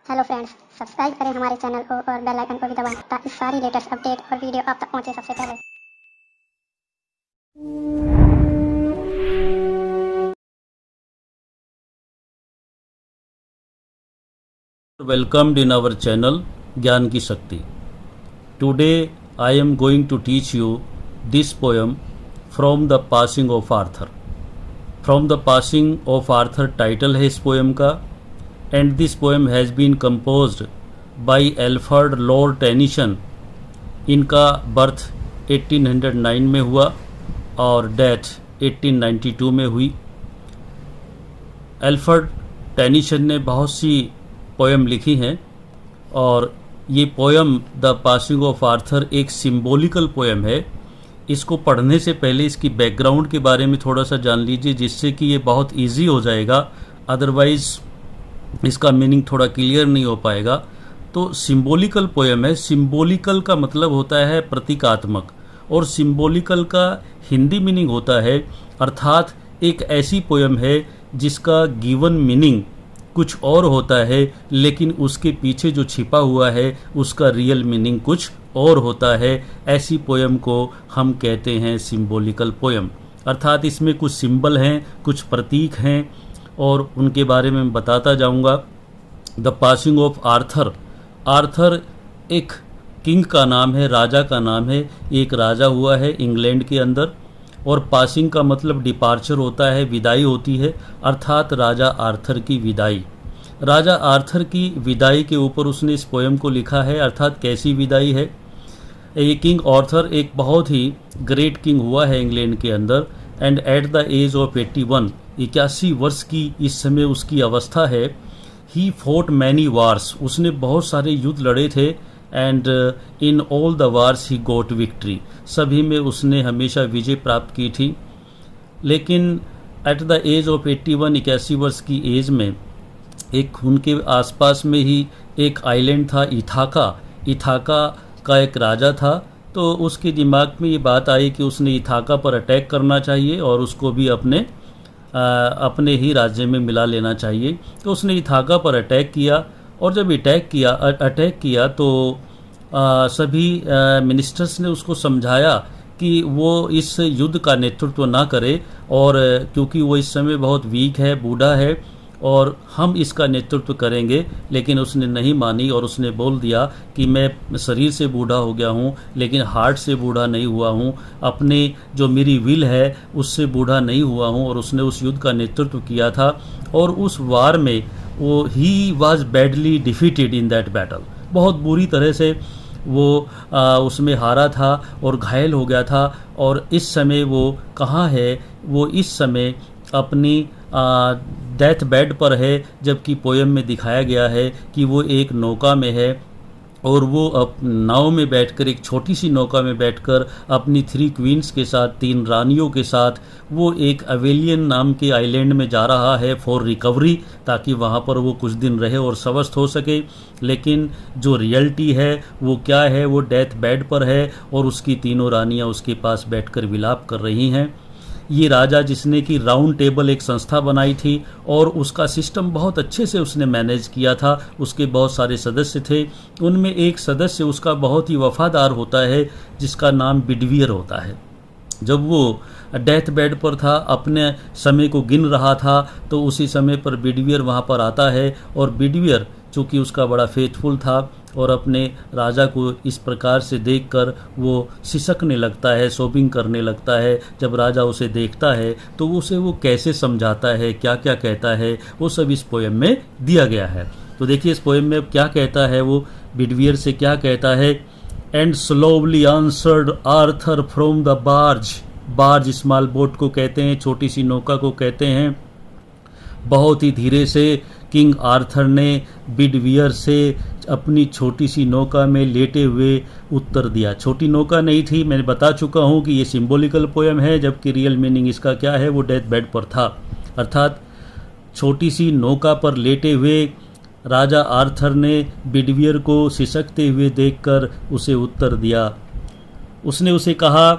Hello friends, subscribe करें हमारे channel को और बेल आइकन को भी दबाएं ताकि सारी लेटेस्ट अपडेट और वीडियो आप तक पहुंचे सबसे पहले। Welcomed in our channel Gyan Ki Shakti. Today I am going to teach you this poem From the Passing of Arthur. From the Passing of Arthur title है इस poem का, and this poem has been composed by Alfred Lord Tennyson. इनका birth 1809 में हुआ और death 1892 में हुई। Alfred Tennyson ने बहुत सी पोएम लिखी हैं और ये poem the passing of Arthur एक सिंबॉलिकल पोएम है। इसको पढ़ने से पहले इसकी बैकग्राउंड के बारे में थोड़ा सा जान लीजिए, जिससे कि ये बहुत इजी हो जाएगा, अदरवाइज़ इसका मीनिंग थोड़ा क्लियर नहीं हो पाएगा। तो सिंबॉलिकल पोएम है। सिंबॉलिकल का मतलब होता है प्रतीकात्मक, और सिंबॉलिकल का हिंदी मीनिंग होता है, अर्थात एक ऐसी पोएम है जिसका गिवन मीनिंग कुछ और होता है, लेकिन उसके पीछे जो छिपा हुआ है उसका रियल मीनिंग कुछ और होता है। ऐसी पोएम को हम कहते हैं सिंबॉलिकल पोएम। अर्थात इसमें कुछ सिंबल हैं, कुछ प्रतीक हैं और उनके बारे में बताता जाऊंगा। The passing of Arthur, Arthur एक किंग का नाम है, राजा का नाम है। एक राजा हुआ है इंग्लैंड के अंदर, और पासिंग का मतलब डिपार्चर होता है, विदाई होती है, अर्थात राजा आर्थर की विदाई। राजा आर्थर की विदाई के ऊपर उसने इस पोएम को लिखा है। अर्थात कैसी विदाई है। ये किंग आर्थर एक बहुत ही ग्रेट किंग हुआ है इंग्लैंड के अंदर, and at the age of 81 वर्ष की इस समय उसकी अवस्था है। ही फॉट मैनी वार्स, उसने बहुत सारे युद्ध लड़े थे, and in all the wars he got victory, सभी में उसने हमेशा विजय प्राप्त की थी। लेकिन एट द एज ऑफ 81 वर्ष की एज में एक उनके आसपास में ही एक आइलैंड था, इथाका का एक राजा था। तो उसके दिमाग में ये बात आई कि उसने इथाका पर अटैक करना चाहिए और उसको भी अपने ही राज्य में मिला लेना चाहिए। तो उसने इथाका पर अटैक किया, और जब अटैक किया तो सभी मिनिस्टर्स ने उसको समझाया कि वो इस युद्ध का नेतृत्व ना करे, और क्योंकि वो इस समय बहुत वीक है, बूढ़ा है, और हम इसका नेतृत्व करेंगे। लेकिन उसने नहीं मानी और उसने बोल दिया कि मैं शरीर से बूढ़ा हो गया हूँ, लेकिन हार्ट से बूढ़ा नहीं हुआ हूँ, अपने जो मेरी विल है उससे बूढ़ा नहीं हुआ हूँ। और उसने उस युद्ध का नेतृत्व किया था, और उस वार में वो he was badly defeated in that battle, बहुत बुरी तरह से वो उसमें हारा था और घायल हो गया था। और इस समय वो कहाँ है? वो इस समय अपनी डेथ बेड पर है, जबकि पोएम में दिखाया गया है कि वो एक नौका में है, और वो नाव में बैठकर, एक छोटी सी नौका में बैठकर अपनी 3 क्वींस के साथ, 3 रानियों के साथ वो एक अवेलियन नाम के आइलैंड में जा रहा है फॉर रिकवरी, ताकि वहाँ पर वो कुछ दिन रहे और स्वस्थ हो सके। लेकिन जो रियलिटी है वो क्या है? वो डेथ बेड पर है और उसकी 3 रानियाँ उसके पास बैठकर विलाप कर रही हैं। ये राजा, जिसने कि राउंड टेबल एक संस्था बनाई थी और उसका सिस्टम बहुत अच्छे से उसने मैनेज किया था, उसके बहुत सारे सदस्य थे, उनमें एक सदस्य उसका बहुत ही वफादार होता है जिसका नाम बिडवियर होता है। जब वो डेथ बेड पर था, अपने समय को गिन रहा था, तो उसी समय पर बिडवियर वहाँ पर आता है, और बिडवियर चूँकि उसका बड़ा फेथफुल था और अपने राजा को इस प्रकार से देखकर वो सिसकने लगता है, सोबिंग करने लगता है। जब राजा उसे देखता है तो उसे वो कैसे समझाता है, क्या क्या कहता है, वो सब इस पोएम में दिया गया है। तो देखिए इस पोएम में क्या कहता है, वो बिडवियर से क्या कहता है। And slowly answered Arthur from the barge small boat को कहते हैं, छोटी सी नौका को कहते हैं। बहुत ही धीरे से किंग आर्थर ने बिडवियर से अपनी छोटी सी नौका में लेटे हुए उत्तर दिया। छोटी नौका नहीं थी, मैंने बता चुका हूँ कि ये सिंबॉलिकल पोएम है, जबकि रियल मीनिंग इसका क्या है, वो डेथ बेड पर था। अर्थात छोटी सी नौका पर लेटे हुए राजा आर्थर ने बिडवियर को सिसकते हुए देखकर उसे उत्तर दिया। उसने उसे कहा,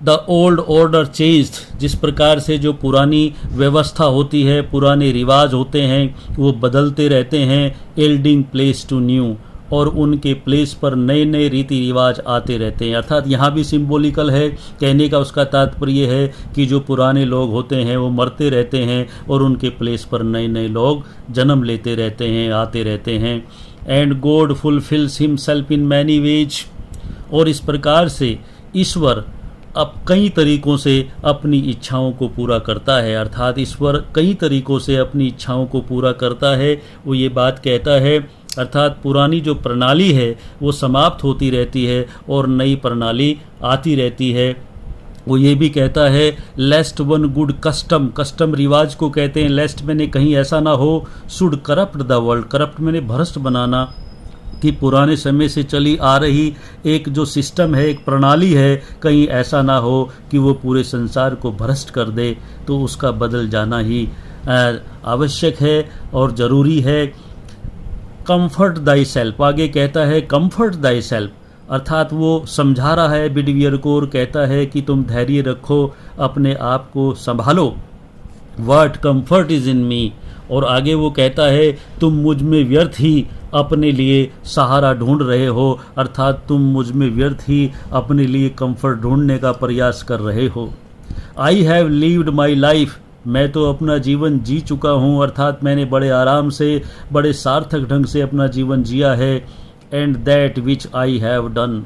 द ओल्ड ऑर्डर चेंज्ड, जिस प्रकार से जो पुरानी व्यवस्था होती है, पुराने रिवाज होते हैं, वो बदलते रहते हैं, एल्डिंग प्लेस टू न्यू, और उनके प्लेस पर नए नए रीति रिवाज आते रहते हैं। अर्थात यहाँ भी सिंबॉलिकल है, कहने का उसका तात्पर्य है कि जो पुराने लोग होते हैं वो मरते रहते हैं और उनके प्लेस पर नए नए लोग जन्म लेते रहते हैं, आते रहते हैं। And God fulfils himself in many ways, और इस प्रकार से ईश्वर अब कई तरीकों से अपनी इच्छाओं को पूरा करता है। अर्थात ईश्वर कई तरीकों से अपनी इच्छाओं को पूरा करता है, वो ये बात कहता है। अर्थात पुरानी जो प्रणाली है वो समाप्त होती रहती है और नई प्रणाली आती रहती है। वो ये भी कहता है लेस्ट वन गुड कस्टम, कस्टम रिवाज को कहते हैं, लेस्ट मैंने कहीं ऐसा ना हो, should corrupt the world, corrupt मैंने भ्रष्ट बनाना, कि पुराने समय से चली आ रही एक जो सिस्टम है, एक प्रणाली है, कहीं ऐसा ना हो कि वो पूरे संसार को भ्रष्ट कर दे, तो उसका बदल जाना ही आवश्यक है और ज़रूरी है। कंफर्ट दाई सेल्फ, आगे कहता है कंफर्ट दाई सेल्फ, अर्थात वो समझा रहा है बिडवियर को और कहता है कि तुम धैर्य रखो, अपने आप को संभालो। व्हाट कंफर्ट इज़ इन मी, और आगे वो कहता है तुम मुझ में व्यर्थ ही अपने लिए सहारा ढूंढ रहे हो, अर्थात तुम मुझ में व्यर्थ ही अपने लिए कंफर्ट ढूंढने का प्रयास कर रहे हो। I have levied my life, मैं तो अपना जीवन जी चुका हूँ, अर्थात मैंने बड़े आराम से, बड़े सार्थक ढंग से अपना जीवन जिया है। And that which I have done,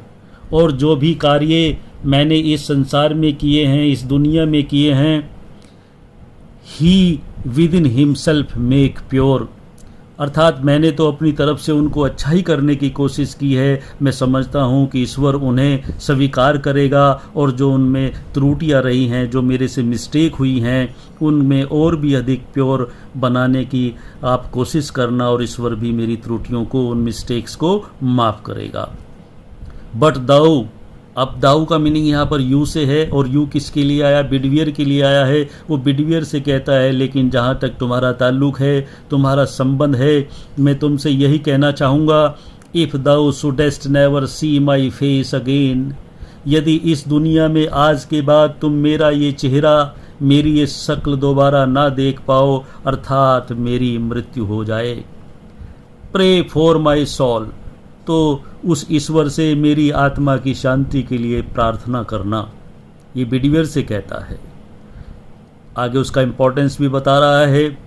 और जो भी कार्य मैंने इस संसार में किए हैं, इस दुनिया में किए हैं, he with in himself make pure, अर्थात मैंने तो अपनी तरफ से उनको अच्छा ही करने की कोशिश की है। मैं समझता हूँ कि ईश्वर उन्हें स्वीकार करेगा और जो उनमें त्रुटियाँ रही हैं, जो मेरे से मिस्टेक हुई हैं, उनमें और भी अधिक प्योर बनाने की आप कोशिश करना, और ईश्वर भी मेरी त्रुटियों को, उन मिस्टेक्स को माफ़ करेगा। बट दाऊ, अब दाऊ का मीनिंग यहाँ पर यू से है, और यू किसके लिए आया? बिडवियर के लिए आया है। वो बिडवियर से कहता है लेकिन जहाँ तक तुम्हारा ताल्लुक़ है, तुम्हारा संबंध है, मैं तुमसे यही कहना चाहूँगा, if thou shouldest never see my face again, यदि इस दुनिया में आज के बाद तुम मेरा ये चेहरा, मेरी ये शक्ल दोबारा ना देख पाओ, अर्थात मेरी मृत्यु हो जाए। प्रे फॉर माई सॉल, तो उस ईश्वर से मेरी आत्मा की शांति के लिए प्रार्थना करना, ये बिडवियर से कहता है। आगे उसका इंपॉर्टेंस भी बता रहा है।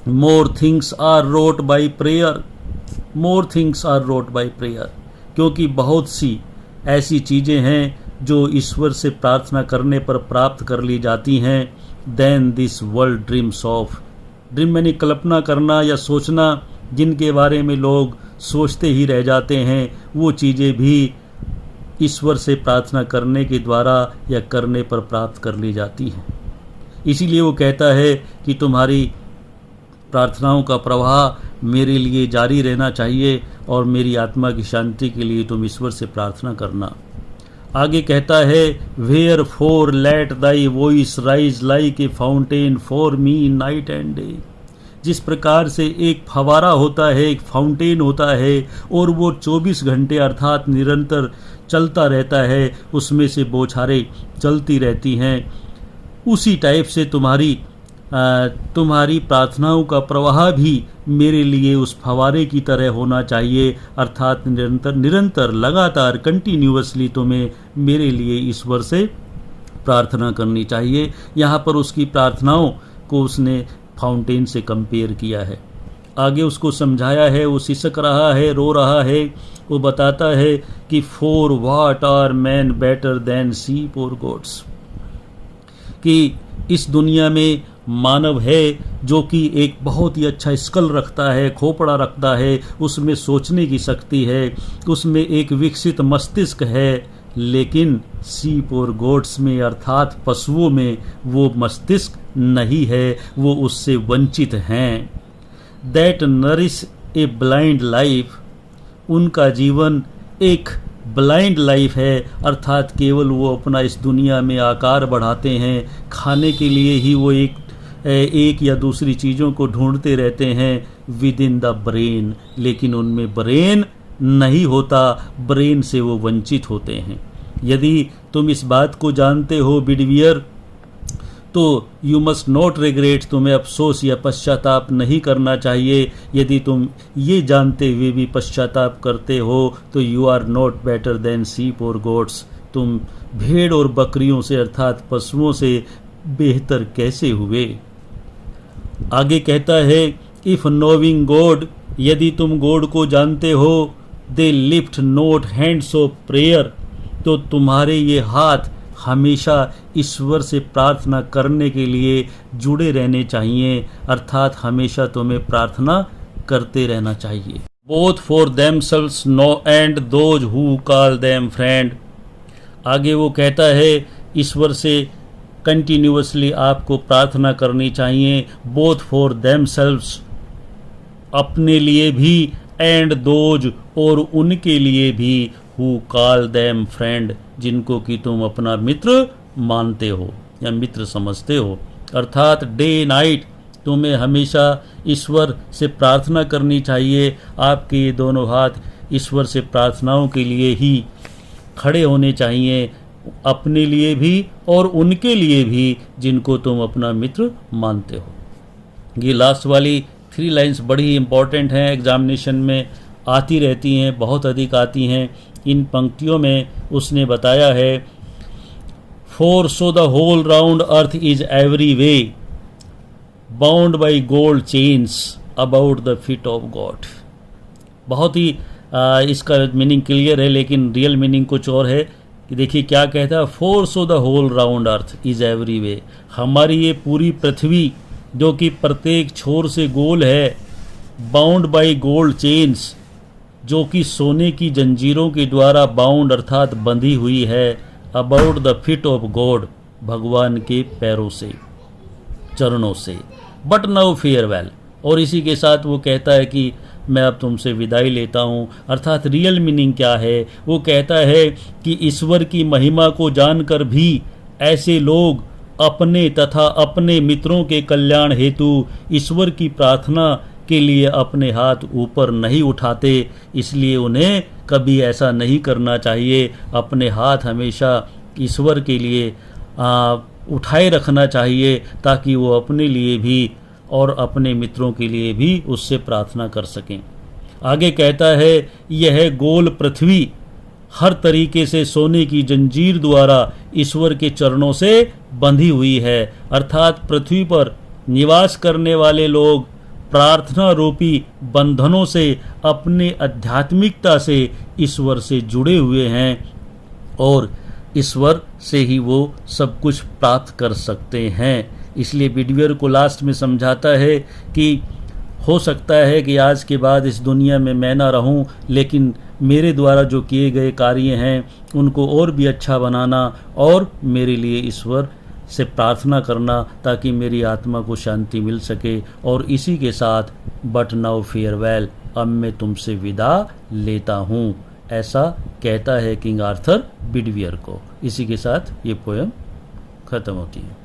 More things are wrought by prayer, more things are wrought by prayer, क्योंकि बहुत सी ऐसी चीज़ें हैं जो ईश्वर से प्रार्थना करने पर प्राप्त कर ली जाती हैं। Then this world dreams of, dream मैंने कल्पना करना या सोचना, जिनके बारे में लोग सोचते ही रह जाते हैं, वो चीज़ें भी ईश्वर से प्रार्थना करने के द्वारा या करने पर प्राप्त कर ली जाती हैं। इसीलिए वो कहता है कि तुम्हारी प्रार्थनाओं का प्रवाह मेरे लिए जारी रहना चाहिए और मेरी आत्मा की शांति के लिए तुम ईश्वर से प्रार्थना करना। आगे कहता है wherefore let thy voice rise like a fountain for me night and day, जिस प्रकार से एक फवारा होता है, एक फाउंटेन होता है और वो 24 घंटे अर्थात निरंतर चलता रहता है, उसमें से बौछारें चलती रहती हैं, उसी टाइप से तुम्हारी प्रार्थनाओं का प्रवाह भी मेरे लिए उस फवारे की तरह होना चाहिए, अर्थात निरंतर लगातार कंटिन्यूअसली तुम्हें मेरे लिए ईश्वर से प्रार्थना करनी चाहिए। यहाँ पर उसकी प्रार्थनाओं को उसने फाउंटेन से कंपेयर किया है। आगे उसको समझाया है, वो सिसक रहा है, रो रहा है, वो बताता है कि for what are men better than sheep or goats, कि इस दुनिया में मानव है जो कि एक बहुत ही अच्छा स्कल रखता है, खोपड़ा रखता है, उसमें सोचने की शक्ति है, उसमें एक विकसित मस्तिष्क है, लेकिन शीप और गोट्स में अर्थात पशुओं में वो मस्तिष्क नहीं है, वो उससे वंचित हैं। That nourish a blind life, उनका जीवन एक ब्लाइंड लाइफ है, अर्थात केवल वो अपना इस दुनिया में आकार बढ़ाते हैं, खाने के लिए ही वो एक या दूसरी चीज़ों को ढूंढते रहते हैं विद इन द ब्रेन, लेकिन उनमें ब्रेन नहीं होता, ब्रेन से वो वंचित होते हैं। यदि तुम इस बात को जानते हो बिडवियर, तो यू मस्ट नॉट रिग्रेट, तुम्हें अफसोस या पश्चाताप नहीं करना चाहिए। यदि तुम ये जानते हुए भी पश्चाताप करते हो तो you are not better than sheep or goats, तुम भेड़ और बकरियों से अर्थात पशुओं से बेहतर कैसे हुए। आगे कहता है इफ नोविंग गॉड, यदि तुम गॉड को जानते हो, they lift not hands of prayer, तो तुम्हारे ये हाथ हमेशा ईश्वर से प्रार्थना करने के लिए जुड़े रहने चाहिए, अर्थात हमेशा तुम्हें प्रार्थना करते रहना चाहिए। Both for themselves no and those who call them friend, आगे वो कहता है ईश्वर से कंटिन्यूअसली आपको प्रार्थना करनी चाहिए, बोथ फॉर देमसेल्व्स, अपने लिए भी, एंड दोज, और उनके लिए भी, हु कॉल देम फ्रेंड, जिनको कि तुम अपना मित्र मानते हो या मित्र समझते हो। अर्थात डे नाइट तुम्हें हमेशा ईश्वर से प्रार्थना करनी चाहिए। आपके ये दोनों हाथ ईश्वर से प्रार्थनाओं के लिए ही खड़े होने चाहिए, अपने लिए भी और उनके लिए भी जिनको तुम अपना मित्र मानते हो। ये लास्ट वाली 3 लाइन्स बड़ी इंपॉर्टेंट हैं, एग्जामिनेशन में आती रहती हैं, बहुत अधिक आती हैं। इन पंक्तियों में उसने बताया है for so the whole round earth is every way bound by gold chains about the feet of God. बहुत ही इसका मीनिंग क्लियर है, लेकिन रियल मीनिंग कुछ और है कि देखिए क्या कहता है, for so the whole round earth is every way, हमारी ये पूरी पृथ्वी जो कि प्रत्येक छोर से गोल है, बाउंड बाई गोल्ड चेन्स, जो कि सोने की जंजीरों के द्वारा बाउंड अर्थात बंधी हुई है, about the feet of God, भगवान के पैरों से, चरणों से। बट नाउ फेयरवेल, और इसी के साथ वो कहता है कि मैं अब तुमसे विदाई लेता हूँ। अर्थात रियल मीनिंग क्या है, वो कहता है कि ईश्वर की महिमा को जानकर भी ऐसे लोग अपने तथा अपने मित्रों के कल्याण हेतु ईश्वर की प्रार्थना के लिए अपने हाथ ऊपर नहीं उठाते, इसलिए उन्हें कभी ऐसा नहीं करना चाहिए। अपने हाथ हमेशा ईश्वर के लिए उठाए रखना चाहिए, ताकि वो अपने लिए भी और अपने मित्रों के लिए भी उससे प्रार्थना कर सकें। आगे कहता है यह गोल पृथ्वी हर तरीके से सोने की जंजीर द्वारा ईश्वर के चरणों से बंधी हुई है, अर्थात पृथ्वी पर निवास करने वाले लोग प्रार्थना रूपी बंधनों से अपने आध्यात्मिकता से ईश्वर से जुड़े हुए हैं और ईश्वर से ही वो सब कुछ प्राप्त कर सकते हैं। इसलिए बिडवियर को लास्ट में समझाता है कि हो सकता है कि आज के बाद इस दुनिया में मैं ना रहूं, लेकिन मेरे द्वारा जो किए गए कार्य हैं उनको और भी अच्छा बनाना और मेरे लिए ईश्वर से प्रार्थना करना, ताकि मेरी आत्मा को शांति मिल सके। और इसी के साथ बट नाउ फेयरवेल, अब मैं तुमसे विदा लेता हूँ, ऐसा कहता है किंग आर्थर बिडवियर को। इसी के साथ ये पोएम खत्म होती है।